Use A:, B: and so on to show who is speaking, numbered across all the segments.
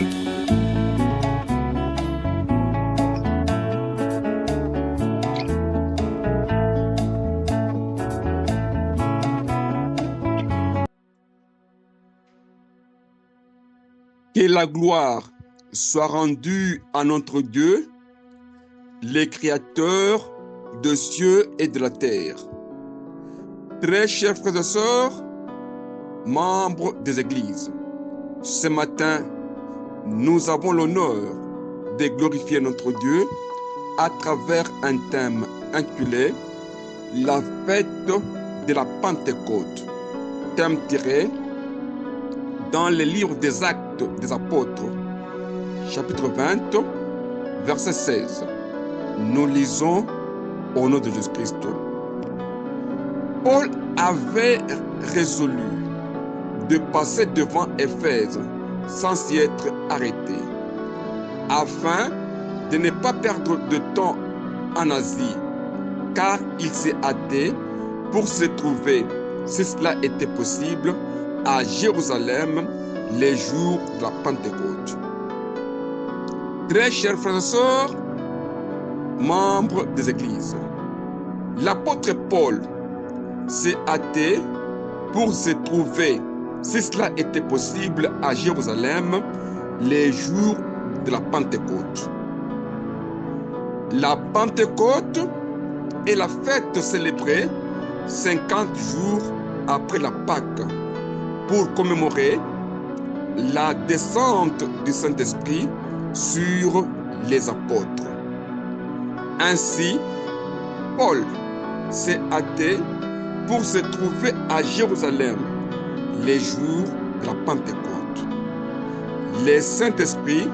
A: Que la gloire soit rendue à notre Dieu, le Créateur des cieux et de la terre. Très chers frères et sœurs, membres des églises, ce matin, nous avons l'honneur de glorifier notre Dieu à travers un thème intitulé « La fête de la Pentecôte », thème tiré dans le livre des Actes des Apôtres, chapitre 20, verset 16. Nous lisons au nom de Jésus-Christ. Paul avait résolu de passer devant Éphèse sans y être arrêté, afin de ne pas perdre de temps en Asie, car il s'est hâté pour se trouver, si cela était possible, à Jérusalem les jours de la Pentecôte. Très chers frères et sœurs, membres des églises, l'apôtre Paul s'est hâté pour se trouver, si cela était possible, à Jérusalem les jours de la Pentecôte. La Pentecôte est la fête célébrée 50 jours après la Pâque, pour commémorer la descente du Saint-Esprit sur les apôtres. Ainsi, Paul s'est hâté pour se trouver à Jérusalem les jours de la Pentecôte. Le Saint-Esprit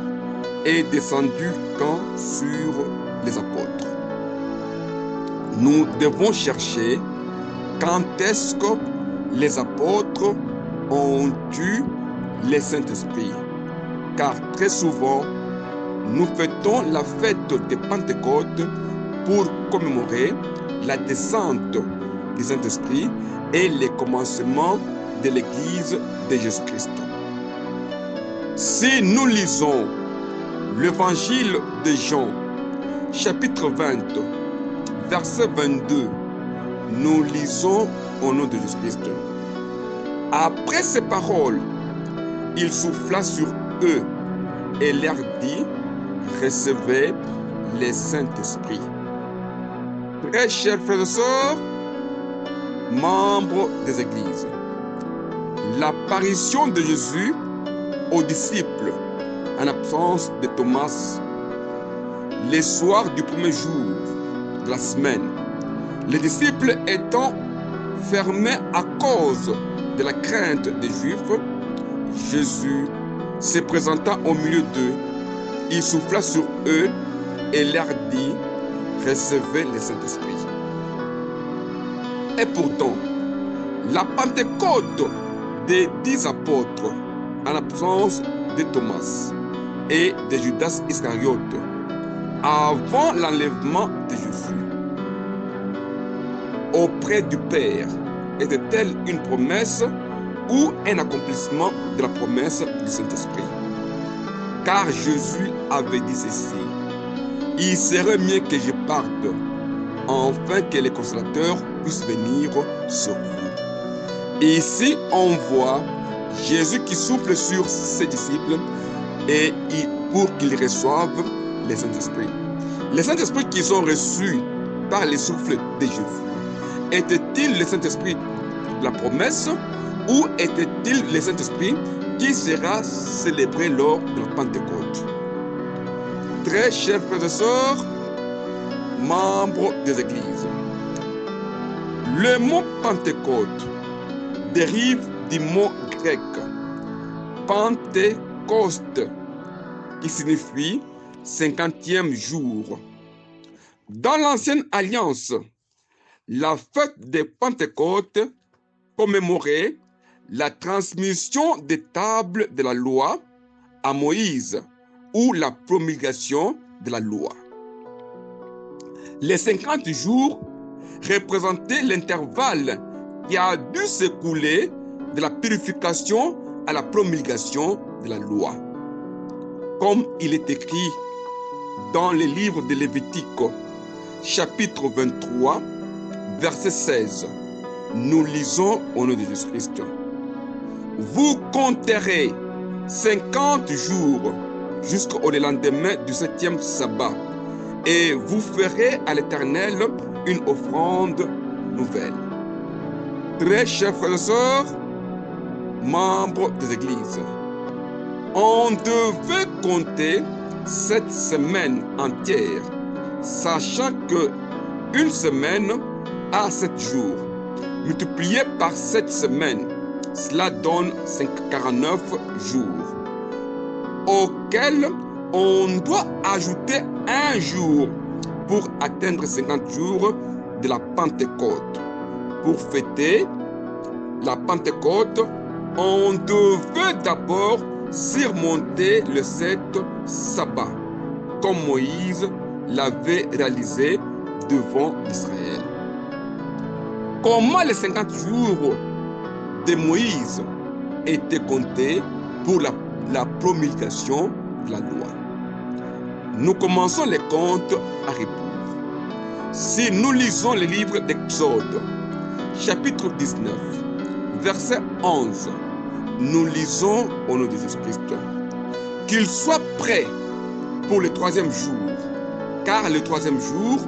A: est descendu quand sur les apôtres. Nous devons chercher quand est-ce que les apôtres ont eu le Saint-Esprit, car très souvent, nous fêtons la fête de Pentecôte pour commémorer la descente du Saint-Esprit et le commencement de l'Église de Jésus-Christ. Si nous lisons l'Évangile de Jean, chapitre 20, verset 22, nous lisons au nom de Jésus-Christ. Après ces paroles, il souffla sur eux et leur dit, recevez le Saint-Esprit. Très chers frères et sœurs, membres des églises, l'apparition de Jésus aux disciples en absence de Thomas, les soirs du premier jour de la semaine, les disciples étant fermés à cause de la crainte des Juifs, Jésus se présenta au milieu d'eux, il souffla sur eux et leur dit, recevez le Saint-Esprit. Et pourtant, la Pentecôte des 10 apôtres, en absence de Thomas et de Judas Iscariote, avant l'enlèvement de Jésus, auprès du Père, était-elle une promesse ou un accomplissement de la promesse du Saint-Esprit? Car Jésus avait dit ceci, « Il serait mieux que je parte, afin que les consolateurs puissent venir sur vous. » Et ici, on voit Jésus qui souffle sur ses disciples et pour qu'ils reçoivent le Saint-Esprit. Le Saint-Esprit qu'ils ont reçu par le souffle de Jésus, était-il le Saint-Esprit de la promesse ou était-il le Saint-Esprit qui sera célébré lors de la Pentecôte? Très chers frères et sœurs, membres des églises, le mot Pentecôte dérive du mot grec Pentecôste, qui signifie 50e jour. Dans l'ancienne alliance, la fête de Pentecôte commémorait la transmission des tables de la loi à Moïse ou la promulgation de la loi. Les 50 jours représentaient l'intervalle qui a dû s'écouler de la purification à la promulgation de la loi. comme il est écrit dans le livre de Lévitique, chapitre 23, verset 16. Nous lisons au nom de Jésus-Christ. Vous compterez 50 jours jusqu'au lendemain du 7e sabbat, et vous ferez à l'Éternel une offrande nouvelle. Très chers frères et sœurs, membres des églises, on devait compter cette semaine entière, sachant que une semaine a 7 jours. Multiplié par 7 semaines, cela donne 49 jours, auxquels on doit ajouter un jour pour atteindre 50 jours de la Pentecôte. Pour fêter la Pentecôte, on devait d'abord surmonter le 7 sabbat, comme Moïse l'avait réalisé devant Israël. Comment les 50 jours de Moïse étaient comptés pour la promulgation de la loi? Nous commençons les comptes à rebours. Si nous lisons le livre d'Exode, chapitre 19, verset 11, nous lisons au nom de Jésus-Christ: qu'il soit prêt pour le 3e jour, car le 3e jour,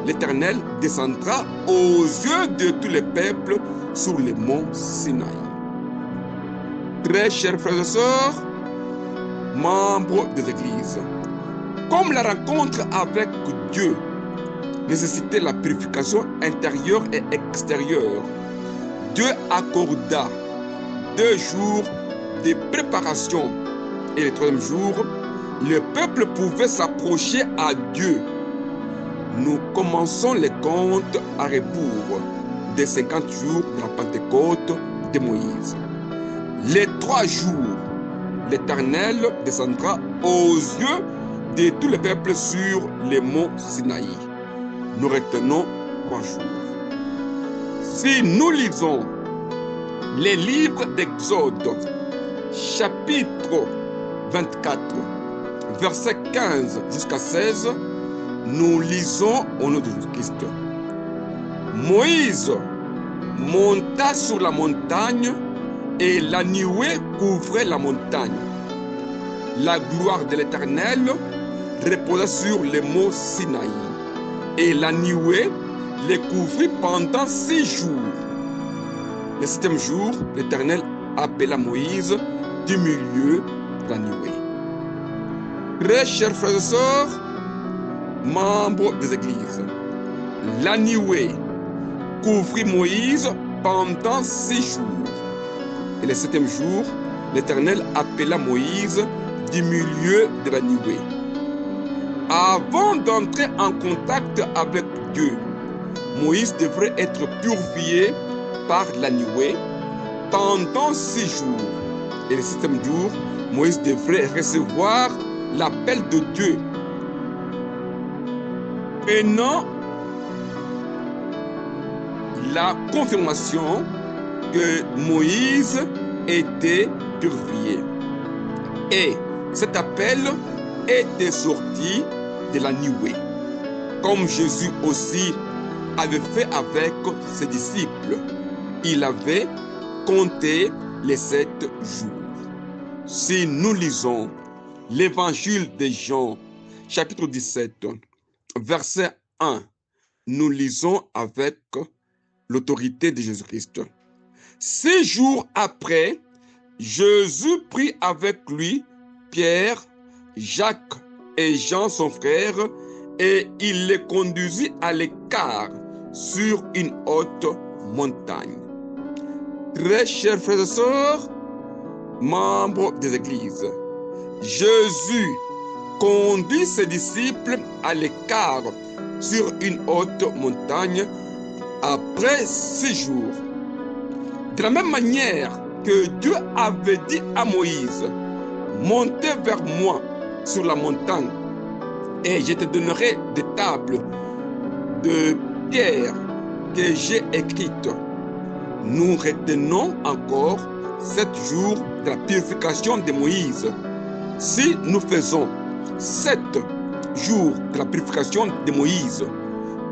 A: l'Éternel descendra aux yeux de tous les peuples sur le mont Sinaï. Très chers frères et sœurs, membres des églises, comme la rencontre avec Dieu nécessitait la purification intérieure et extérieure, Dieu accorda 2 jours de préparation, et le 3e jour, le peuple pouvait s'approcher à Dieu. Nous commençons les comptes à rebours des 50 jours de la Pentecôte de Moïse. Les 3 jours, l'Éternel descendra aux yeux de tous les peuples sur les monts Sinaï. Nous retenons 3 jours. Si nous lisons les livres d'Exode, chapitre 24, verset 15 jusqu'à 16, nous lisons au nom de Jésus-Christ. Moïse monta sur la montagne et la nuée couvrait la montagne. La gloire de l'Éternel reposa sur les monts Sinaï, et la nuée les couvrit pendant 6 jours. Le 7e jour, l'Éternel appela Moïse du milieu de la nuée. Très chers frères et sœurs, membres des églises, la nuée couvrit Moïse pendant 6 jours. Et le 7e jour, l'Éternel appela Moïse du milieu de la nuée. Avant d'entrer en contact avec Dieu, Moïse devrait être purifié par la nuée pendant 6 jours. Et le 7e jour, Moïse devrait recevoir l'appel de Dieu. Prenant la confirmation que Moïse était purifié. Et cet appel était sorti de la nuée, comme Jésus aussi avait fait avec ses disciples. Il avait compté les 7 jours. Si nous lisons l'évangile de Jean, chapitre 17, verset 1, nous lisons avec l'autorité de Jésus-Christ. 6 jours après, Jésus prit avec lui Pierre, Jacques et Jean son frère, et il les conduisit à l'écart sur une haute montagne. Très chers frères et sœurs, membres des églises, Jésus conduit ses disciples à l'écart sur une haute montagne après 6 jours. De la même manière que Dieu avait dit à Moïse: montez vers moi sur la montagne et je te donnerai des tables de pierre que j'ai écrites. Nous retenons encore 7 jours de la purification de Moïse. Si nous faisons 7 jours de la purification de Moïse,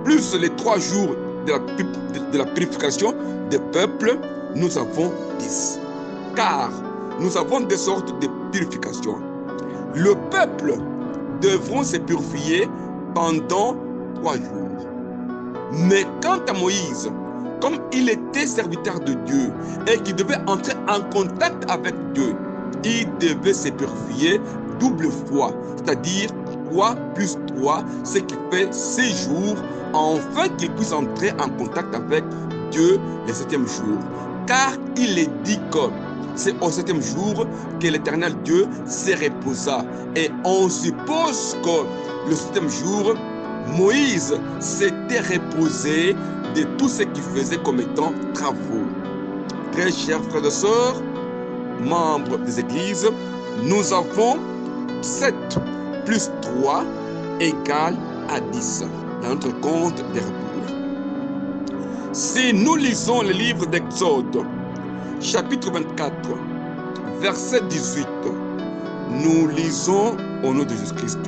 A: plus les 3 jours de la purification des peuples, nous avons 10. Car nous avons des sortes de purification. Le peuple devront se purifier pendant 3 jours. Mais quant à Moïse, comme il était serviteur de Dieu et qu'il devait entrer en contact avec Dieu, il devait se purifier double fois, c'est-à-dire 3 plus 3, ce qui fait 6 jours, afin qu'il puisse entrer en contact avec Dieu le 7e jour. Car il est dit que c'est au 7e jour que l'Éternel Dieu se reposa. Et on suppose que le 7e jour, Moïse s'était reposé de tout ce qu'il faisait comme étant travaux. Très chers frères et sœurs, membres des églises, nous avons 7 plus 3 égale à 10 dans notre compte des repos. Si nous lisons le livre d'Exode, chapitre 24, verset 18, nous lisons au nom de Jésus-Christ.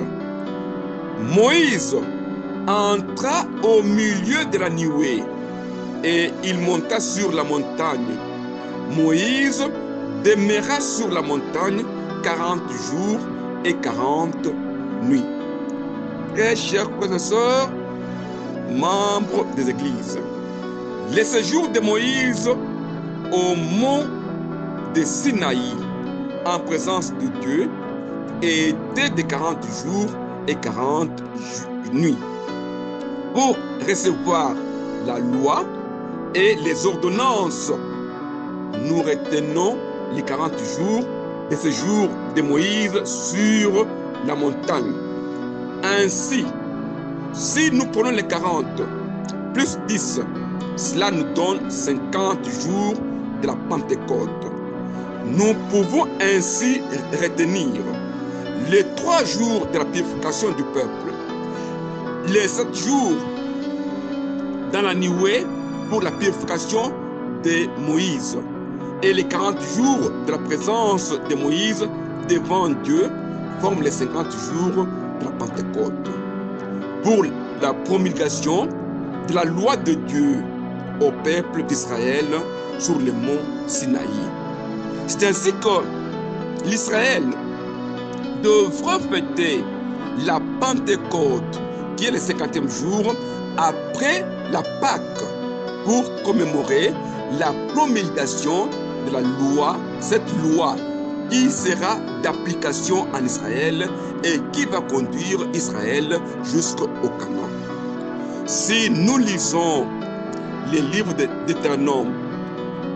A: Moïse entra au milieu de la nuée et il monta sur la montagne. Moïse demeura sur la montagne 40 jours et 40 nuits. Très chers frères et sœurs, membres des églises, le séjour de Moïse au mont de Sinaï en présence de Dieu était de 40 jours et 40 nuits. Pour recevoir la loi et les ordonnances, nous retenons les 40 jours de séjour de Moïse sur la montagne. Ainsi, si nous prenons les 40 plus 10, cela nous donne 50 jours de la Pentecôte. Nous pouvons ainsi retenir les 3 jours de la purification du peuple, les 7 jours dans la nuée pour la purification de Moïse et les 40 jours de la présence de Moïse devant Dieu forment les 50 jours de la Pentecôte pour la promulgation de la loi de Dieu au peuple d'Israël sur le mont Sinaï. C'est ainsi que l'Israël devra fêter la Pentecôte, qui est le 50e jour après la Pâque, pour commémorer la promulgation de la loi, cette loi qui sera d'application en Israël et qui va conduire Israël jusqu'au Canaan. Si nous lisons les livres de Deutéronome,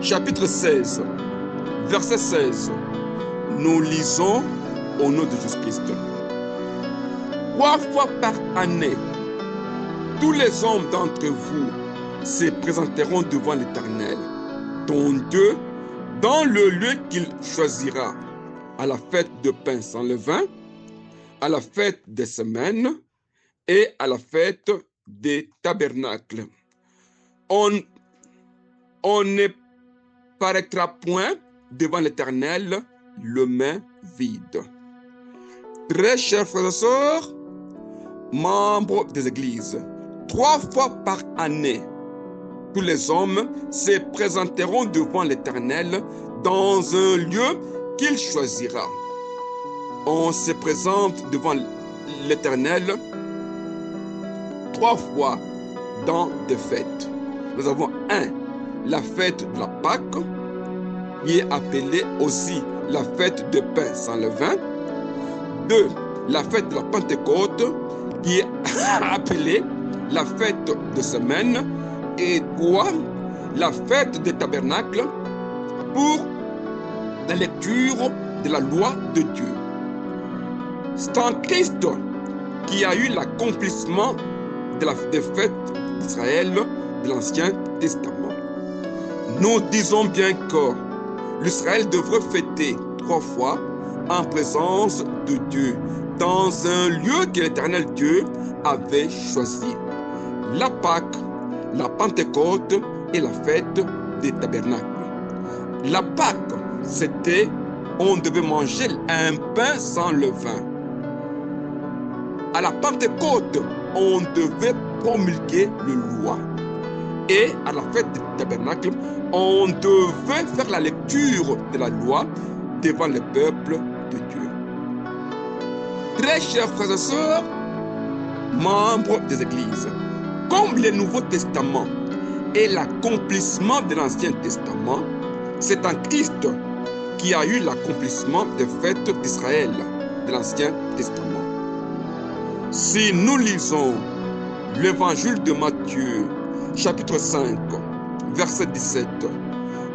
A: chapitre 16, verset 16, nous lisons au nom de Jésus-Christ. 3 fois par année, tous les hommes d'entre vous se présenteront devant l'Éternel, ton Dieu, dans le lieu qu'il choisira, à la fête de pain sans levain, à la fête des semaines et à la fête des tabernacles. On ne paraîtra point devant l'Éternel le main vide. Très chers frères et sœurs, membres des églises, 3 fois par année, tous les hommes se présenteront devant l'Éternel dans un lieu qu'il choisira. On se présente devant l'Éternel 3 fois dans des fêtes. Nous avons 1, la fête de la Pâque, qui est appelée aussi la fête de pain sans levain. 2, la fête de la Pentecôte, qui est appelée la fête de semaine. Et 3, la fête des tabernacles pour la lecture de la loi de Dieu. C'est en Christ qui a eu l'accomplissement des fêtes d'Israël de l'Ancien Testament. Nous disons bien que l'Israël devrait fêter 3 fois en présence de Dieu dans un lieu que l'Éternel Dieu avait choisi. La Pâque, la Pentecôte et la fête des tabernacles. La Pâque, c'était on devait manger un pain sans levain. À la Pentecôte, on devait promulguer le loi. Et à la fête du tabernacle, on devait faire la lecture de la loi devant le peuple de Dieu. Très chers frères et sœurs, membres des églises, comme le Nouveau Testament est l'accomplissement de l'Ancien Testament, c'est en Christ qui a eu l'accomplissement des fêtes d'Israël de l'Ancien Testament. Si nous lisons l'évangile de Matthieu, chapitre 5, verset 17,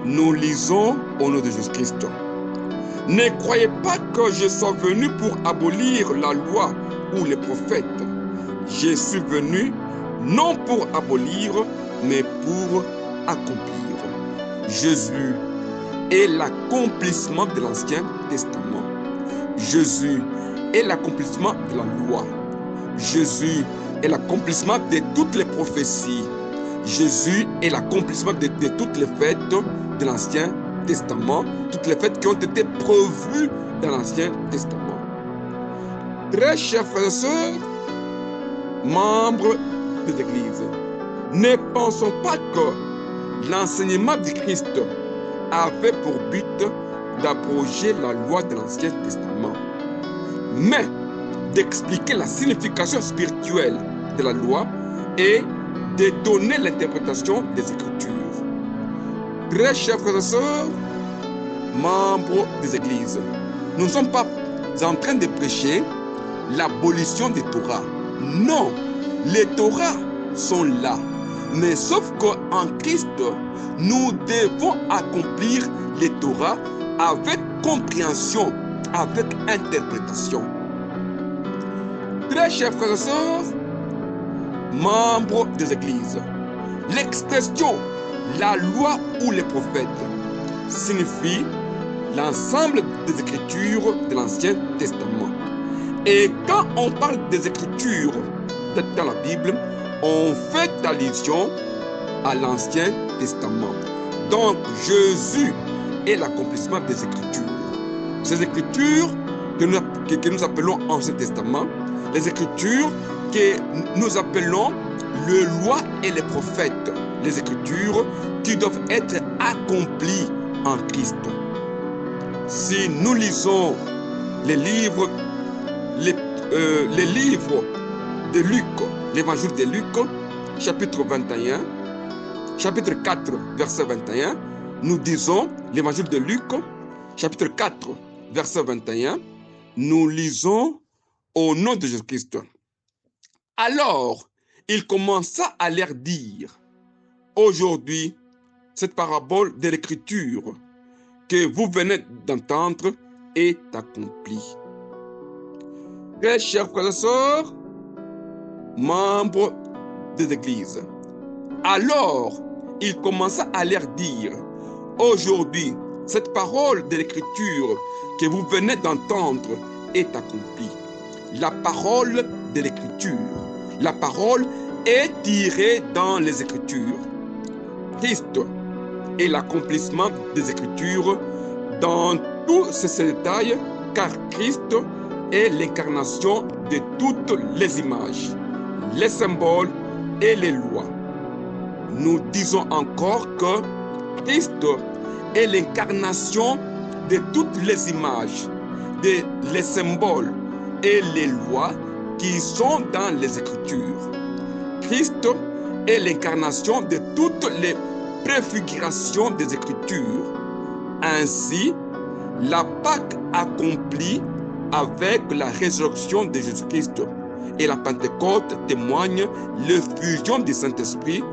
A: nous lisons au nom de Jésus-Christ. Ne croyez pas que je sois venu pour abolir la loi ou les prophètes. Je suis venu non pour abolir, mais pour accomplir. Jésus est l'accomplissement de l'Ancien Testament. Jésus est l'accomplissement de la loi. Jésus est l'accomplissement de toutes les prophéties. Jésus est l'accomplissement de toutes les fêtes de l'Ancien Testament, toutes les fêtes qui ont été prévues dans l'Ancien Testament. Très chers frères et sœurs, membres des églises, ne pensons pas que l'enseignement du Christ avait pour but d'abroger la loi de l'Ancien Testament, mais d'expliquer la signification spirituelle de la loi et de donner l'interprétation des Écritures. Très chers frères et sœurs, membres des églises, nous ne sommes pas en train de prêcher l'abolition des Torahs. Non, les Torahs sont là. Mais sauf qu'en Christ, nous devons accomplir les Torahs avec compréhension, avec interprétation. Très chers frères et sœurs, membres des églises, l'expression la loi ou les prophètes signifie l'ensemble des Écritures de l'Ancien Testament. Et quand on parle des Écritures dans la Bible, on fait allusion à l'Ancien Testament. Donc Jésus est l'accomplissement des Écritures. Ces Écritures que nous appelons Ancien Testament, les Écritures que nous appelons le loi et les prophètes, les Écritures qui doivent être accomplies en Christ. Si nous lisons les livres de Luc, l'évangile de Luc, chapitre 21, chapitre 4, verset 21, nous disons l'évangile de Luc, chapitre 4, verset 21, nous lisons au nom de Jésus-Christ. Alors, il commença à leur dire, aujourd'hui, cette parabole de l'Écriture que vous venez d'entendre est accomplie. Très chers frères et sœurs, membres des églises, alors il commença à leur dire, aujourd'hui, cette parole de l'Écriture que vous venez d'entendre est accomplie. La parole de l'Écriture, la parole est tirée dans les Écritures. Christ est l'accomplissement des Écritures dans tous ces détails, car Christ est l'incarnation de toutes les images, les symboles et les lois. Nous disons encore que Christ est l'incarnation de toutes les images, les symboles et les lois qui sont dans les Écritures. Christ est l'incarnation de toutes les préfigurations des Écritures. Ainsi, la Pâque accomplie avec la résurrection de Jésus-Christ et la Pentecôte témoigne l'effusion du Saint-Esprit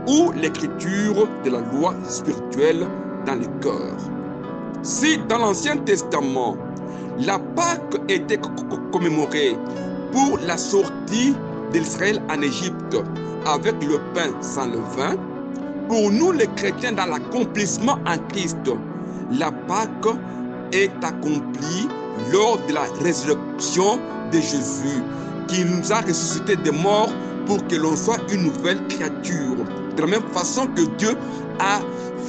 A: ou l'écriture de la loi spirituelle dans les cœurs. Si dans l'Ancien Testament, la Pâque était commémorée pour la sortie d'Israël en Égypte avec le pain sans levain, pour nous les chrétiens dans l'accomplissement en Christ, la Pâque est accomplie lors de la résurrection de Jésus, qui nous a ressuscités des morts pour que l'on soit une nouvelle créature. De la même façon que Dieu a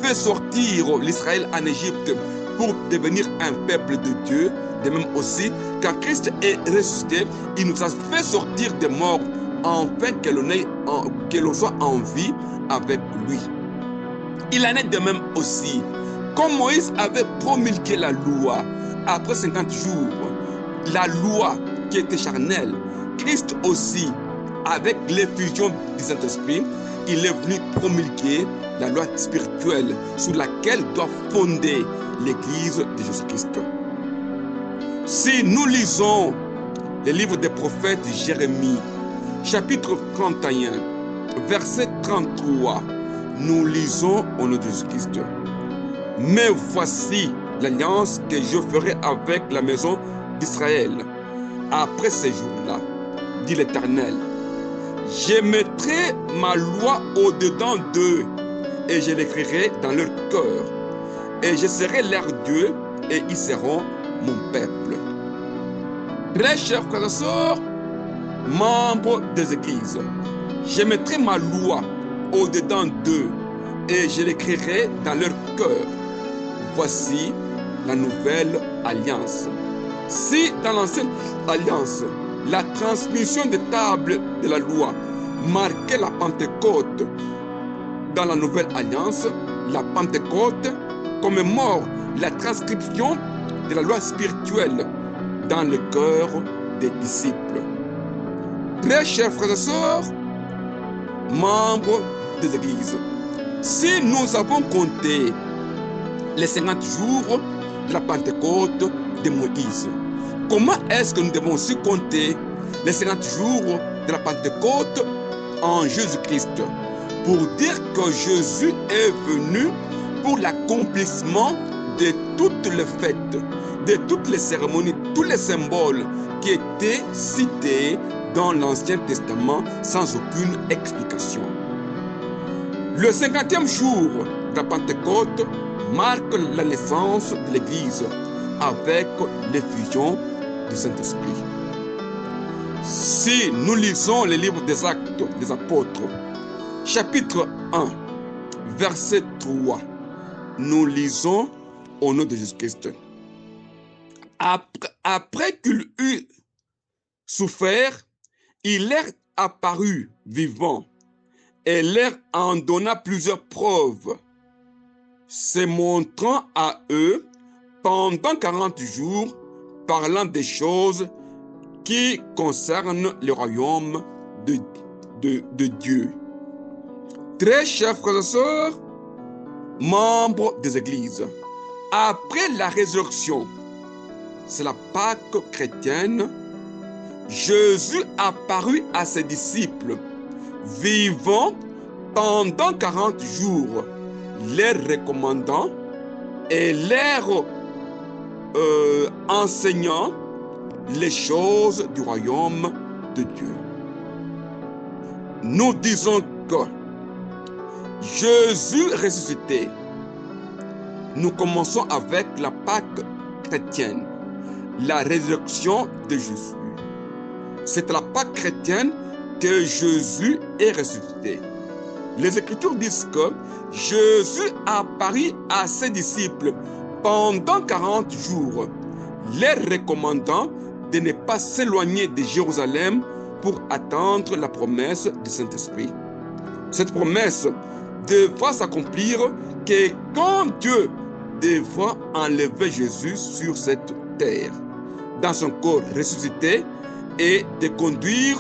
A: fait sortir l'Israël en Égypte pour devenir un peuple de Dieu. De même aussi, quand Christ est ressuscité, il nous a fait sortir des morts afin que l'on soit en vie avec lui. Il en est de même aussi. Comme Moïse avait promulgué la loi après 50 jours, la loi qui était charnelle, Christ aussi, avec l'effusion du Saint-Esprit, il est venu promulguer la loi spirituelle sur laquelle doit fonder l'Église de Jésus-Christ. Si nous lisons le livre des prophètes Jérémie, chapitre 31, verset 33, nous lisons au nom de Jésus-Christ. Mais voici l'alliance que je ferai avec la maison d'Israël après ces jours-là, dit l'Éternel. Je mettrai ma loi au-dedans d'eux et je l'écrirai dans leur cœur. Et je serai leur Dieu et ils seront mon peuple. Très chers frères et sœurs, membres des églises, je mettrai ma loi au-dedans d'eux et je l'écrirai dans leur cœur. Voici la nouvelle alliance. Si dans l'ancienne alliance, la transmission des tables de la loi marquait la Pentecôte, dans la nouvelle alliance, la Pentecôte commémore la transcription de la loi spirituelle dans le cœur des disciples. Très chers frères et sœurs, membres des églises, si nous avons compté les 50 jours de la Pentecôte de Moïse, comment est-ce que nous devons aussi compter les 50 jours de la Pentecôte en Jésus-Christ pour dire que Jésus est venu pour l'accomplissement de toutes les fêtes, de toutes les cérémonies, tous les symboles qui étaient cités dans l'Ancien Testament sans aucune explication. Le 50e jour de la Pentecôte marque la naissance de l'Église avec l'effusion du Saint-Esprit. Si nous lisons le livre des Actes des Apôtres, chapitre 1, verset 3, nous lisons au nom de Jésus-Christ. Après qu'il eut souffert, il leur apparut vivant et leur en donna plusieurs preuves, se montrant à eux pendant 40 jours, parlant des choses qui concernent le royaume de Dieu. Très chers frères et sœurs, membres des églises, après la résurrection, c'est la Pâque chrétienne, Jésus apparut à ses disciples, vivant pendant 40 jours, les recommandant et leur enseignant les choses du royaume de Dieu. Nous disons que Jésus ressuscité, nous commençons avec la Pâque chrétienne, la résurrection de Jésus. C'est à la Pâque chrétienne que Jésus est ressuscité. Les Écritures disent que Jésus apparut à ses disciples pendant 40 jours, les recommandant de ne pas s'éloigner de Jérusalem pour attendre la promesse du Saint-Esprit. Cette promesse devra s'accomplir que quand Dieu devra enlever Jésus sur cette terre, dans son corps ressuscité, et de conduire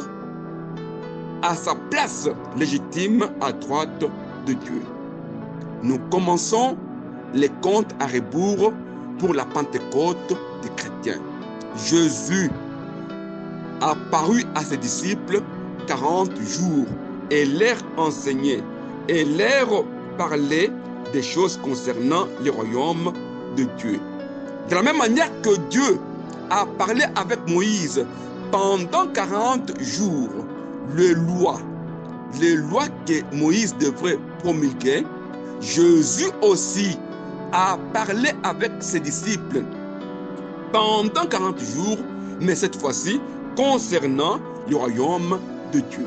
A: à sa place légitime à droite de Dieu. Nous commençons les comptes à rebours pour la Pentecôte des chrétiens. Jésus apparut à ses disciples 40 jours et leur enseignait et leur parlait des choses concernant le royaume de Dieu. De la même manière que Dieu a parlé avec Moïse pendant 40 jours, les lois que Moïse devrait promulguer, Jésus aussi a parlé avec ses disciples pendant 40 jours, mais cette fois-ci concernant le royaume de Dieu.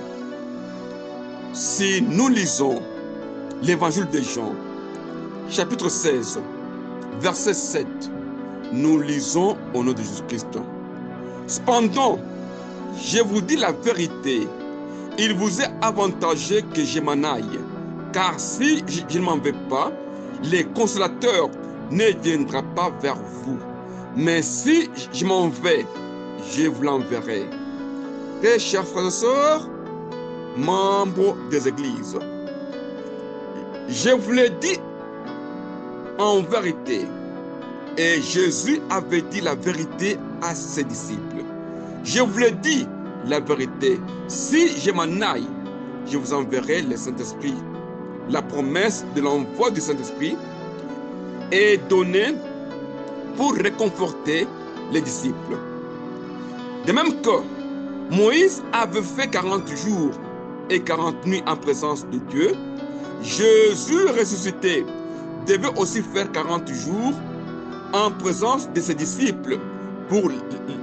A: Si nous lisons l'évangile de Jean, chapitre 16, verset 7, nous lisons au nom de Jésus-Christ. Cependant, je vous dis la vérité, il vous est avantageux que je m'en aille, car si je ne m'en vais pas, le consolateur ne viendra pas vers vous. Mais si je m'en vais, je vous l'enverrai. Très chers frères et sœurs, membres des églises, je vous l'ai dit en vérité, et Jésus avait dit la vérité à ses disciples. Je vous l'ai dit la vérité, si je m'en aille, je vous enverrai le Saint-Esprit. La promesse de l'envoi du Saint-Esprit est donnée pour réconforter les disciples. De même que Moïse avait fait 40 jours et 40 nuits en présence de Dieu, Jésus ressuscité devait aussi faire 40 jours en présence de ses disciples pour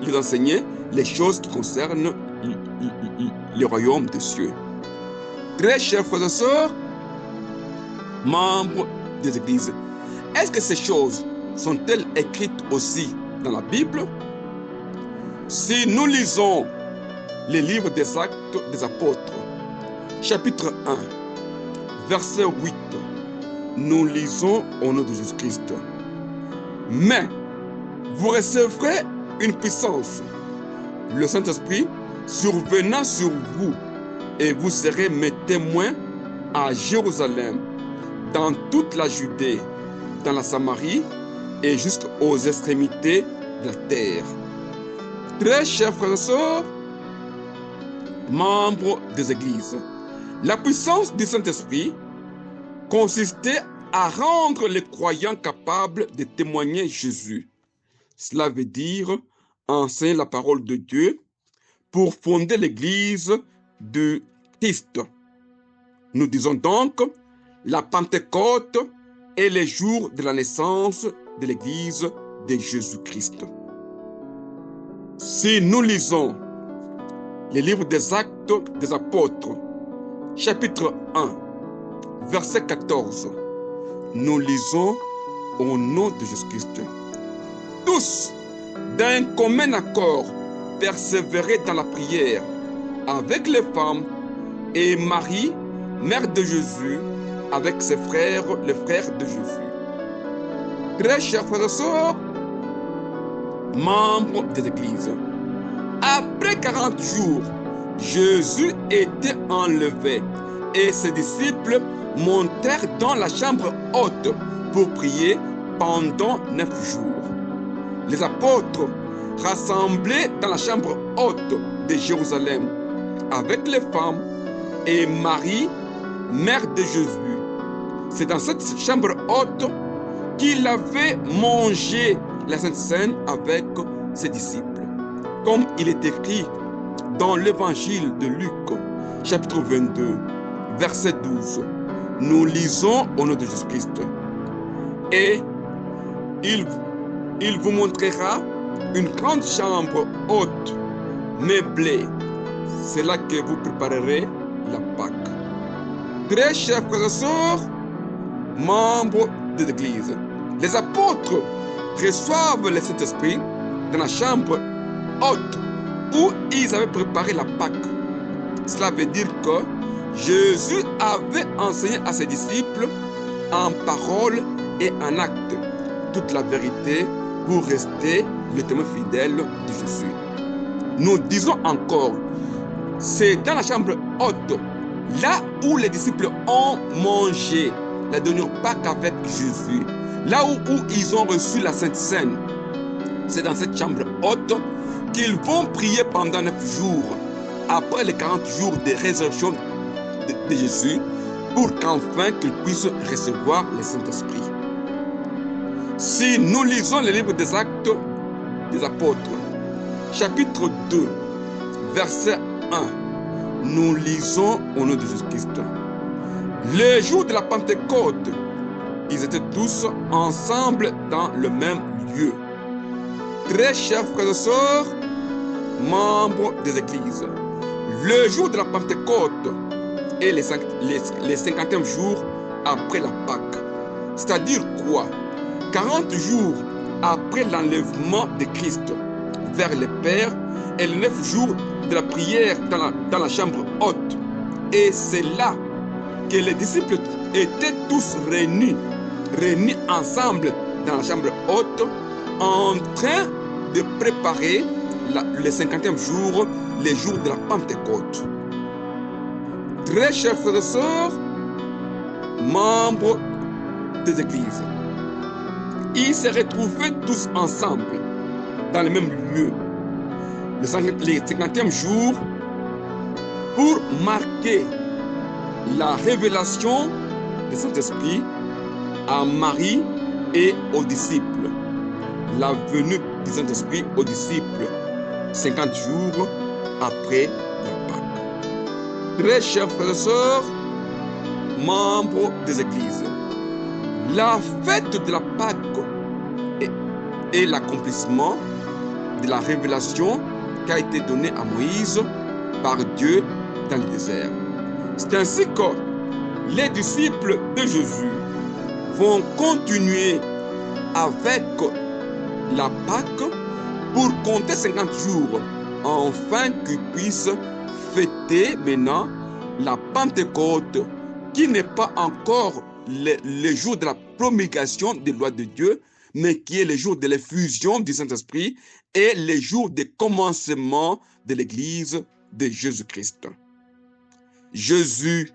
A: les enseigner les choses qui concernent le royaume des cieux. Très chers frères et sœurs, membres des églises, est-ce que ces choses sont-elles écrites aussi dans la Bible? Si nous lisons les livres des Actes des Apôtres, chapitre 1, verset 8, nous lisons au nom de Jésus-Christ. Mais vous recevrez une puissance, le Saint-Esprit survenant sur vous, et vous serez mes témoins à Jérusalem, dans toute la Judée, dans la Samarie et jusqu'aux extrémités de la terre. Très chers frères et sœurs, membres des églises, la puissance du Saint-Esprit consistait à rendre les croyants capables de témoigner Jésus. Cela veut dire enseigner la parole de Dieu pour fonder l'église de Christ. Nous disons donc la Pentecôte est le jour de la naissance de l'église de Jésus-Christ. Si nous lisons les livres des Actes des Apôtres, chapitre 1, verset 14, nous lisons au nom de Jésus-Christ. Tous, d'un commun accord, persévéraient dans la prière avec les femmes et Marie, mère de Jésus, avec ses frères, les frères de Jésus. Très chers frères et sœurs, membres des églises, après 40 jours, Jésus était enlevé et ses disciples montèrent dans la chambre haute pour prier pendant 9 jours. Les apôtres, rassemblés dans la chambre haute de Jérusalem, avec les femmes et Marie, mère de Jésus. C'est dans cette chambre haute qu'il avait mangé la Sainte Seine avec ses disciples. Comme il est écrit dans l'évangile de Luc, chapitre 22, verset 12. Nous lisons au nom de Jésus-Christ. Et il vous montrera une grande chambre haute, meublée. C'est là que vous préparerez la Pâque. Très chers frères et sœurs, membres de l'Église, les apôtres reçoivent le Saint-Esprit dans la chambre haute où ils avaient préparé la Pâque. Cela veut dire que Jésus avait enseigné à ses disciples en parole et en acte toute la vérité pour rester le témoin fidèle de Jésus. Nous disons encore, c'est dans la chambre haute, là où les disciples ont mangé la dernière Pâque avec Jésus, là où ils ont reçu la Sainte Seine. C'est dans cette chambre haute qu'ils vont prier pendant 9 jours, après les 40 jours de résurrection de Jésus, pour qu'enfin qu'ils puissent recevoir le Saint-Esprit. Si nous lisons le livre des Actes des Apôtres, chapitre 2, verset 1, nous lisons au nom de Jésus-Christ. Le jour de la Pentecôte, ils étaient tous ensemble dans le même lieu. Très chers frères et sœurs, membres des églises, le jour de la Pentecôte est les 50e jour après la Pâque. C'est-à-dire quoi? 40 jours après l'enlèvement de Christ vers le Père et les 9 jours de la prière dans la chambre haute. Et c'est là que les disciples étaient tous réunis ensemble dans la chambre haute, en train de préparer le 50e jour, les jours de la Pentecôte. Très chers frères et sœurs, membres des églises, ils se retrouvaient tous ensemble dans le même lieu, le 50e jour, pour marquer la révélation du Saint-Esprit à Marie et aux disciples. La venue du Saint-Esprit aux disciples 50 jours après la Pâque. Très chers frères et sœurs, membres des églises, la fête de la Pâque est l'accomplissement de la révélation qui a été donnée à Moïse par Dieu dans le désert. C'est ainsi que les disciples de Jésus vont continuer avec la Pâque pour compter 50 jours, afin qu'ils puissent fêter maintenant la Pentecôte, qui n'est pas encore le jour de la promulgation des lois de Dieu, mais qui est le jour de l'effusion du Saint-Esprit et le jour de commencement de l'Église de Jésus-Christ. Jésus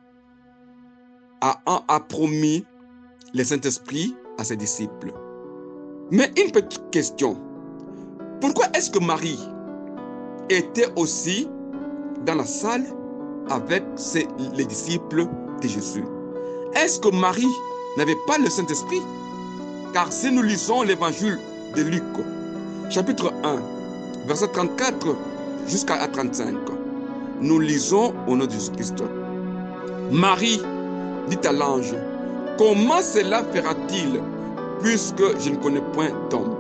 A: a promis le Saint-Esprit à ses disciples. Mais une petite question. Pourquoi est-ce que Marie était aussi dans la salle avec les disciples de Jésus? Est-ce que Marie n'avait pas le Saint-Esprit? Car si nous lisons l'évangile de Luc, chapitre 1, verset 34 jusqu'à 35, nous lisons au nom de Jésus-Christ. Marie dit à l'ange, « Comment cela fera-t-il, puisque je ne connais point d'homme ?»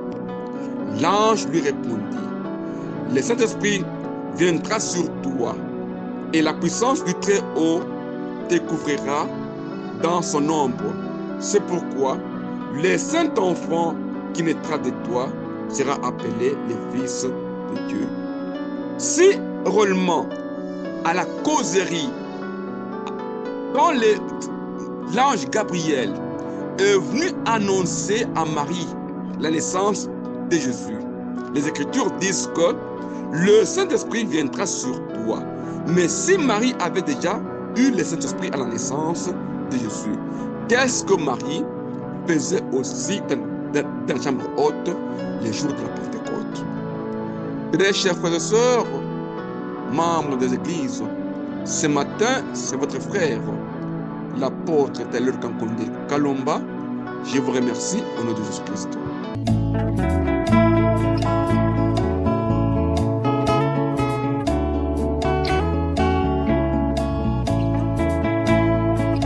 A: L'ange lui répondit, « Le Saint-Esprit viendra sur toi, et la puissance du Très-Haut te couvrira dans son ombre. C'est pourquoi le Saint-Enfant qui naîtra de toi sera appelé le Fils de Dieu. » Si réellement, à la causerie, quand l'ange Gabriel est venu annoncer à Marie la naissance de Jésus, les Écritures disent que le Saint-Esprit viendra sur toi. Mais si Marie avait déjà eu le Saint-Esprit à la naissance de Jésus, qu'est-ce que Marie faisait aussi dans la chambre haute les jours de la Pentecôte? Très chers frères et sœurs, membres des églises, ce matin, c'est votre frère, l'apôtre Taylor Kankonde Kalomba. Je vous remercie au nom de Jésus-Christ.